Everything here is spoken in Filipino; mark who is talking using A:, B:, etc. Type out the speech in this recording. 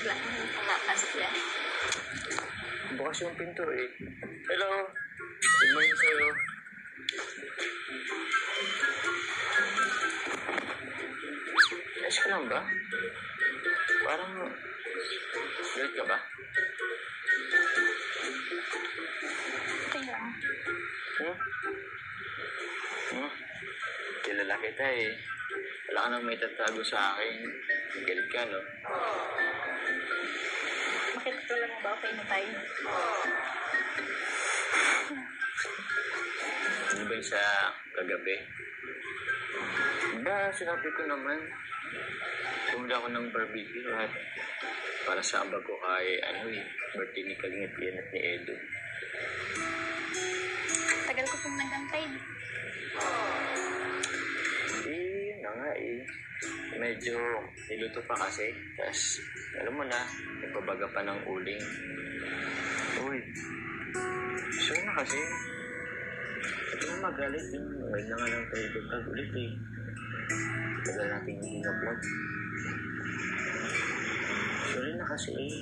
A: bigla nakapasok yan.
B: Bukas yung pinto eh. Hello. Good morning sa'yo. Ayos ka lang ba? Parang galit ka ba?
A: Kaya,
B: Kilala kita eh. Wala ka nang may tatago sa akin. Galit ka, no?
A: bakit tulad mo ba okay na tayo?
B: Ano ba yung sa kagabi? Ba, sinabi ko naman. Tumula ako ng barbecue at para sa abag ko kay, birthday ni Kalingit yan at ni Edo.
A: Tagal ko pong nagantay.
B: Yun na nga eh. Medyo niluto pa kasi. Tapos, alam mo na, nagbabaga pa ng uling. Uy, sure na kasi. Ito na magalit yun. Ngayon na nga lang tayo dagdag ulit eh. Tagal natin hindi na-vlog. Sorry na kasi eh.